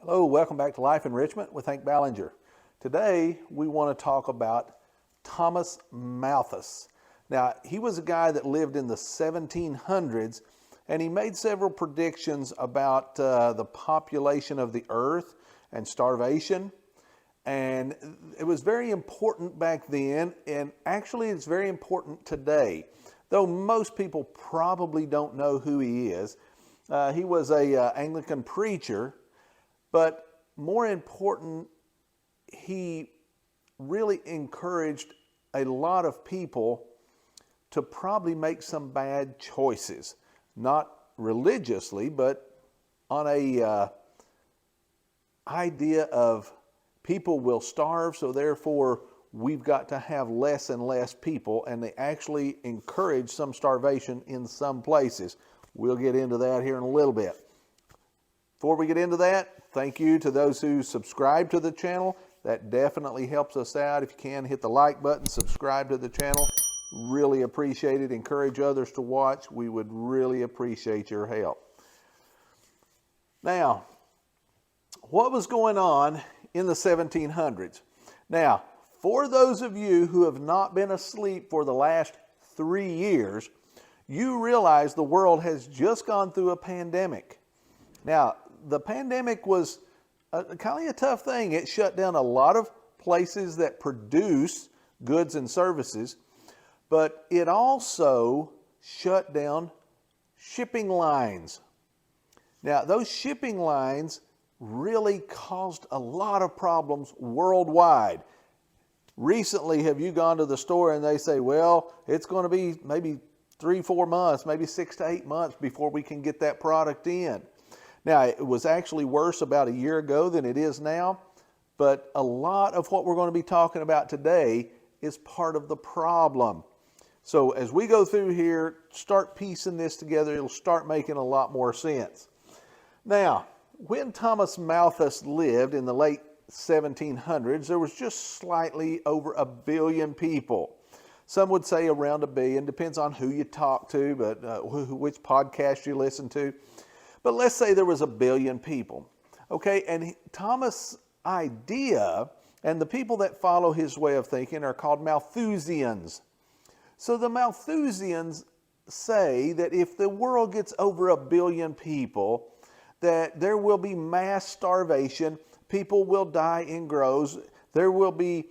Hello, welcome back to Life Enrichment with Hank Ballinger. Today we want to talk about Thomas Malthus. Now, he was a guy that lived in the 1700s and he made several predictions about the population of the earth and starvation. And it was very important back then, and actually it's very important today, though most people probably don't know who he is. He was a Anglican preacher. But more important, he really encouraged a lot of people to probably make some bad choices. Not religiously, but on a idea of people will starve, so therefore we've got to have less and less people, and they actually encourage some starvation in some places. We'll get into that here in a little bit. Before we get into that, thank you to those who subscribe to the channel. That definitely helps us out. If you can, hit the like button, subscribe to the channel. Really appreciate it. Encourage others to watch. We would really appreciate your help. Now, what was going on in the 1700s? Now, for those of you who have not been asleep for the last 3 years, you realize the world has just gone through a pandemic. Now, the pandemic was kind of a tough thing. It shut down a lot of places that produce goods and services, but it also shut down shipping lines. Now, those shipping lines really caused a lot of problems worldwide. Recently, have you gone to the store and they say, well, it's going to be maybe 3-4 months, maybe 6 to 8 months before we can get that product in. Now, it was actually worse about a year ago than it is now, but a lot of what we're going to be talking about today is part of the problem. So as we go through here, start piecing this together, it'll start making a lot more sense. Now, when Thomas Malthus lived in the late 1700s, there was just slightly over 1 billion people. Some would say around 1 billion, depends on who you talk to, but which podcast you listen to. But let's say there was 1 billion people, okay? And Thomas' idea, and the people that follow his way of thinking are called Malthusians. So the Malthusians say that if the world gets over 1 billion people, that there will be mass starvation, people will die in groves, there will be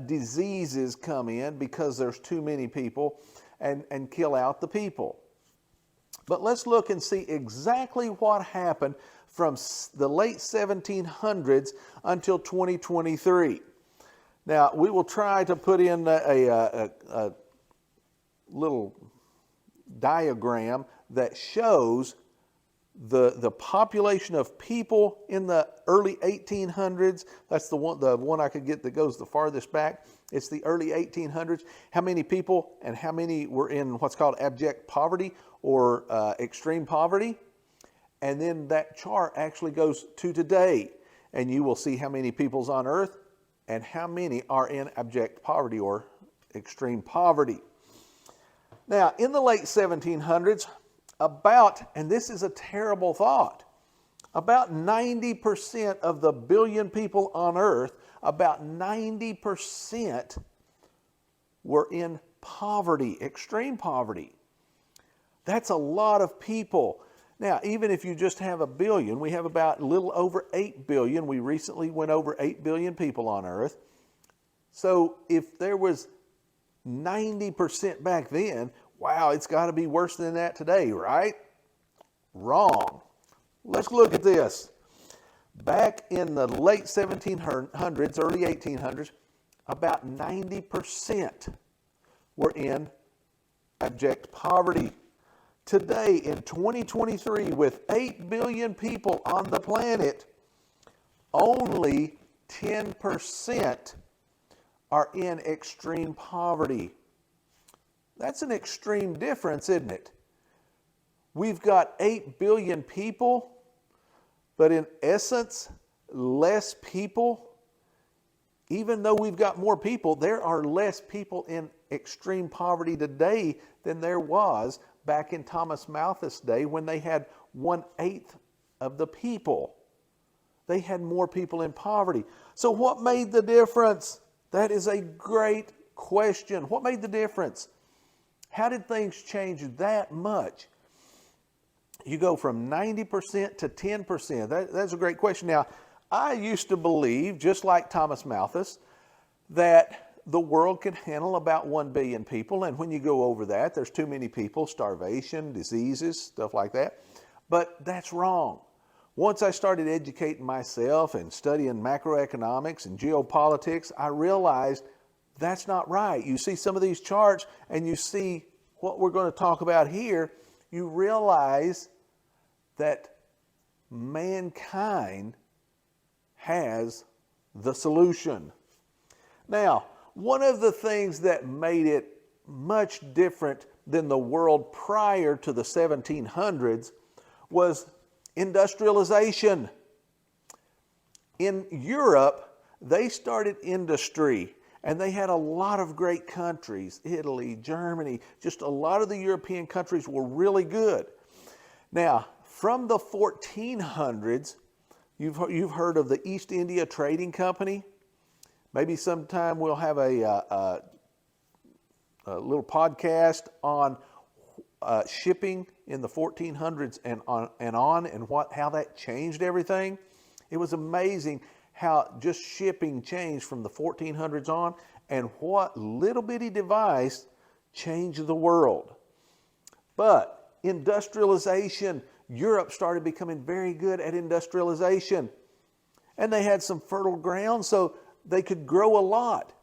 diseases come in because there's too many people and kill out the people. But let's look and see exactly what happened from the late 1700s until 2023. Now, we will try to put in a little diagram that shows the population of people in the early 1800s. That's the one I could get that goes the farthest back. It's the early 1800s. How many people and how many were in what's called abject poverty or extreme poverty. And then that chart actually goes to today. And you will see how many people's on earth and how many are in abject poverty or extreme poverty. Now, in the late 1700s, and this is a terrible thought, about 90% of the 1 billion people on earth, about 90% were in poverty, extreme poverty. That's a lot of people. Now, even if you just have 1 billion, we have about a little over 8 billion. We recently went over 8 billion people on earth. So if there was 90% back then, wow, it's got to be worse than that today, right? Wrong. Let's look at this. Back in the late 1700s, early 1800s, about 90% were in abject poverty. Today, in 2023, with 8 billion people on the planet, only 10% are in extreme poverty. That's an extreme difference, isn't it? We've got 8 billion people, but in essence, less people. Even though we've got more people, there are less people in extreme poverty today than there was back in Thomas Malthus' day when they had 1/8 of the people. They had more people in poverty. So what made the difference? That is a great question. What made the difference? How did things change that much? You go from 90% to 10%. That's a great question. Now, I used to believe, just like Thomas Malthus, that the world could handle about 1 billion people. And when you go over that, there's too many people, starvation, diseases, stuff like that. But that's wrong. Once I started educating myself and studying macroeconomics and geopolitics, I realized that's not right. You see some of these charts and you see what we're going to talk about here, you realize that mankind has the solution. Now, one of the things that made it much different than the world prior to the 1700s was industrialization. In Europe, they started industry, and they had a lot of great countries. Italy, Germany, just a lot of the European countries were really good. Now, from the 1400s, you've heard of the East India Trading Company. Maybe sometime we'll have a little podcast on shipping in the 1400s and how that changed everything. It was amazing how just shipping changed from the 1400s on, and what little bitty device changed the world. But industrialization, Europe started becoming very good at industrialization, and they had some fertile ground, so they could grow a lot.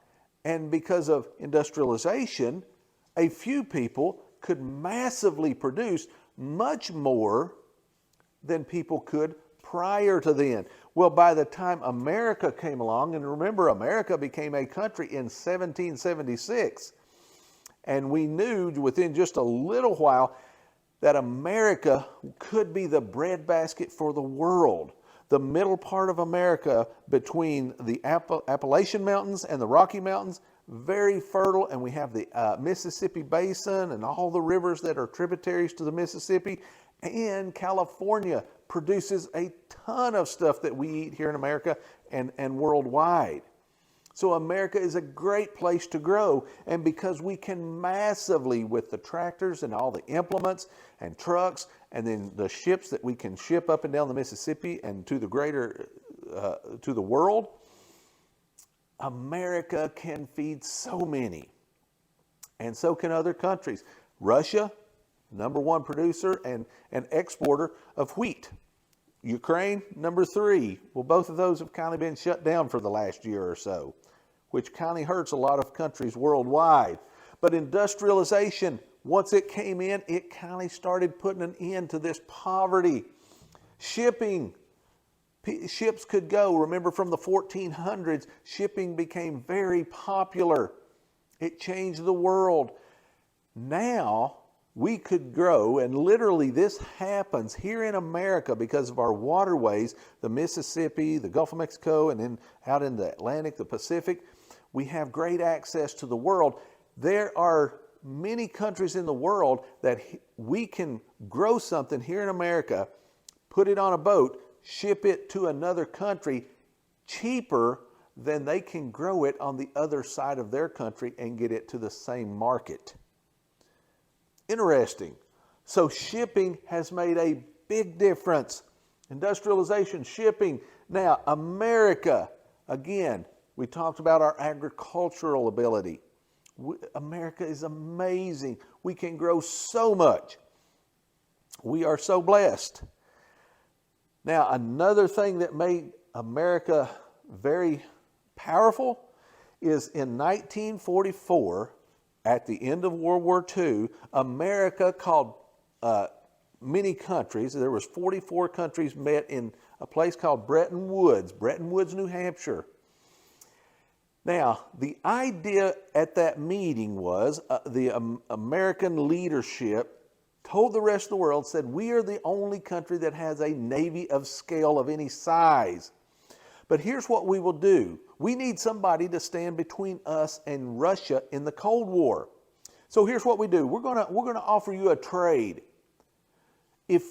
And because of industrialization, a few people could massively produce much more than people could prior to then. Well, by the time America came along, and remember, America became a country in 1776, and we knew within just a little while that America could be the breadbasket for the world. The middle part of America between the Appalachian Mountains and the Rocky Mountains, very fertile, and we have the Mississippi Basin and all the rivers that are tributaries to the Mississippi, and California produces a ton of stuff that we eat here in America and worldwide. So America is a great place to grow, and because we can massively, with the tractors and all the implements and trucks, and then the ships that we can ship up and down the Mississippi and to the greater, to the world, America can feed so many, and so can other countries. Russia, #1 producer and exporter of wheat. Ukraine, #3. Well, both of those have kind of been shut down for the last year or so, which kind of hurts a lot of countries worldwide. But industrialization, once it came in, it kind of started putting an end to this poverty. Shipping. Ships could go. Remember, from the 1400s, shipping became very popular. It changed the world. Now, we could grow, and literally this happens here in America because of our waterways, the Mississippi, the Gulf of Mexico, and then out in the Atlantic, the Pacific. We have great access to the world. There are many countries in the world that we can grow something here in America, put it on a boat, ship it to another country cheaper than they can grow it on the other side of their country and get it to the same market. Interesting. So shipping has made a big difference. Industrialization, shipping. Now, America, again, we talked about our agricultural ability. America is amazing. We can grow so much. We are so blessed. Now, another thing that made America very powerful is in 1944, at the end of World War II, America called many countries. There was 44 countries met in a place called Bretton Woods, New Hampshire. Now, the idea at that meeting was the American leadership told the rest of the world, said, we are the only country that has a navy of scale of any size. But here's what we will do. We need somebody to stand between us and Russia in the Cold War. So here's what we do. We're going to offer you a trade. if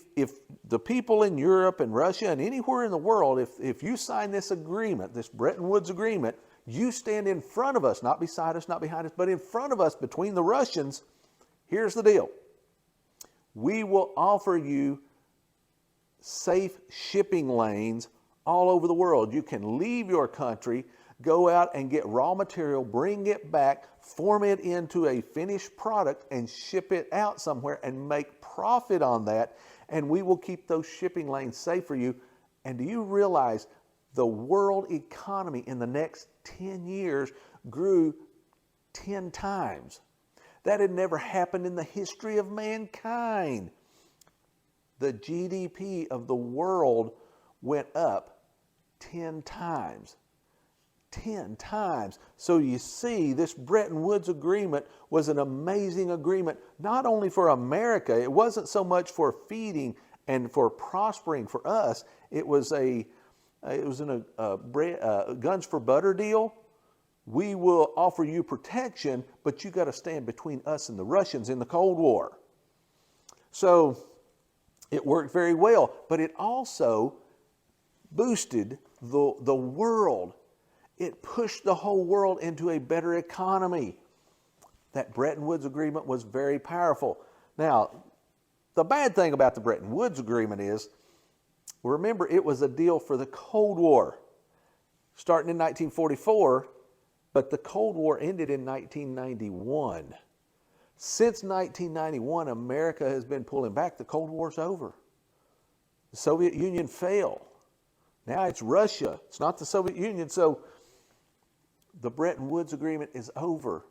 the people in Europe and Russia and anywhere in the world, if you sign this agreement, this Bretton Woods agreement, you stand in front of us, not beside us, not behind us, but in front of us between the Russians. Here's the deal. We will offer you safe shipping lanes all over the world. You can leave your country, go out and get raw material, bring it back, form it into a finished product, and ship it out somewhere and make profit on that. And we will keep those shipping lanes safe for you. And do you realize the world economy in the next 10 years grew 10 times? That had never happened in the history of mankind. The GDP of the world went up 10 times. 10 times. So you see, this Bretton Woods agreement was an amazing agreement, not only for America. It wasn't so much for feeding and for prospering for us. It was a guns for butter deal. We will offer you protection, but you got to stand between us and the Russians in the Cold War. So it worked very well, but it also boosted the world. It pushed the whole world into a better economy. That Bretton Woods agreement was very powerful. Now, the bad thing about the Bretton Woods agreement is, remember, it was a deal for the Cold War, starting in 1944, but the Cold War ended in 1991. Since 1991, America has been pulling back. The Cold War's over. The Soviet Union fell. Now it's Russia. It's not the Soviet Union. So the Bretton Woods agreement is over.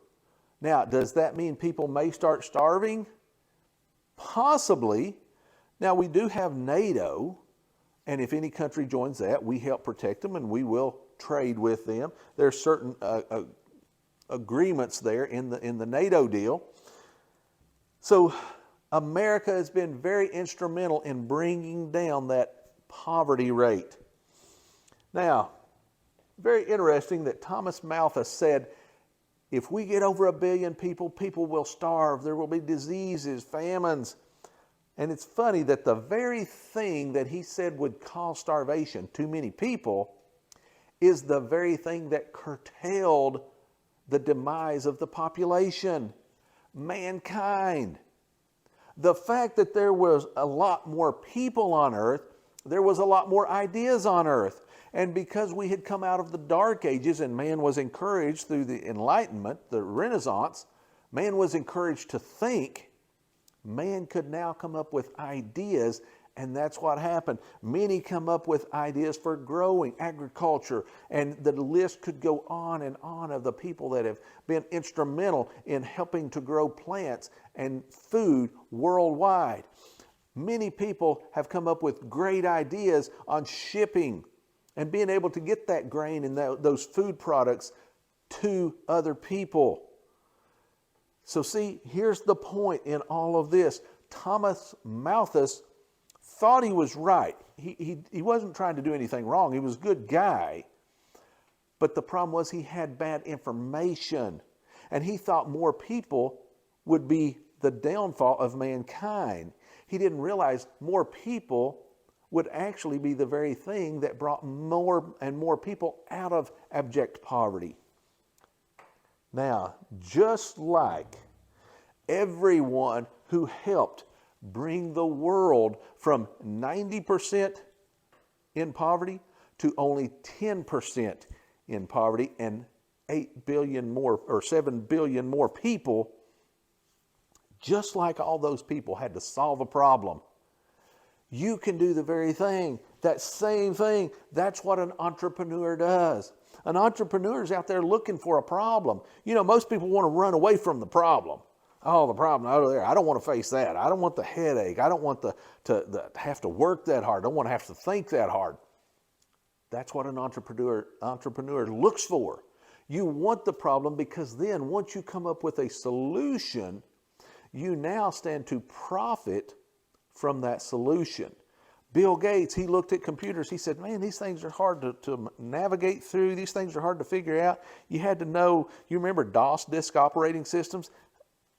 Now, does that mean people may start starving? Possibly. Now, we do have NATO, and if any country joins that, we help protect them, and we will trade with them. There's certain agreements there in the NATO deal. So America has been very instrumental in bringing down that poverty rate. Now, very interesting that Thomas Malthus said, if we get over 1 billion people, people will starve. There will be diseases, famines. And it's funny that the very thing that he said would cause starvation, too many people, is the very thing that curtailed the demise of the population, mankind. The fact that there was a lot more people on earth, there was a lot more ideas on earth. And because we had come out of the Dark Ages and man was encouraged through the Enlightenment, the Renaissance, man was encouraged to think, man could now come up with ideas, and that's what happened. Many come up with ideas for growing, agriculture, and the list could go on and on of the people that have been instrumental in helping to grow plants and food worldwide. Many people have come up with great ideas on shipping and being able to get that grain and those food products to other people. So see, here's the point in all of this. Thomas Malthus thought he was right. He wasn't trying to do anything wrong. He was a good guy. But the problem was he had bad information. And he thought more people would be the downfall of mankind. He didn't realize more people would actually be the very thing that brought more and more people out of abject poverty. Now, just like everyone who helped bring the world from 90% in poverty to only 10% in poverty and 8 billion more or 7 billion more people, just like all those people had to solve a problem, you can do the very thing, that same thing. That's what an entrepreneur does. An entrepreneur is out there looking for a problem. You know, most people want to run away from the problem. Oh, the problem over there. I don't want to face that. I don't want the headache. I don't want to have to work that hard. I don't want to have to think that hard. That's what an entrepreneur looks for. You want the problem because then once you come up with a solution, you now stand to profit from that solution. Bill Gates, he looked at computers. He said, man, these things are hard to navigate through. These things are hard to figure out. You had to know, you remember DOS, disk operating systems?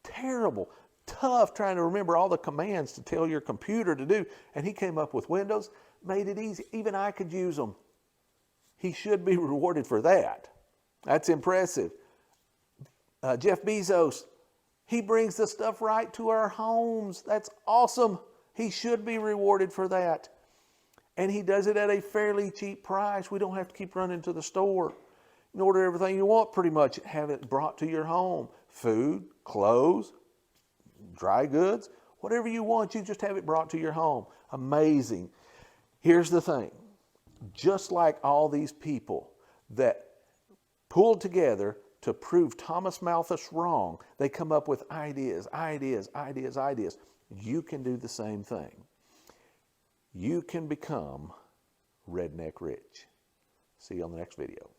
Terrible. tough trying to remember all the commands to tell your computer to do. And he came up with Windows, made it easy. Even I could use them. He should be rewarded for that. That's impressive. Jeff Bezos, he brings the stuff right to our homes. That's awesome. He should be rewarded for that. And he does it at a fairly cheap price. We don't have to keep running to the store. You can order everything you want pretty much, have it brought to your home. Food, clothes, dry goods, whatever you want, you just have it brought to your home. Amazing. Here's the thing. Just like all these people that pulled together to prove Thomas Malthus wrong, they come up with ideas. You can do the same thing. You can become Redneck Rich. See you on the next video.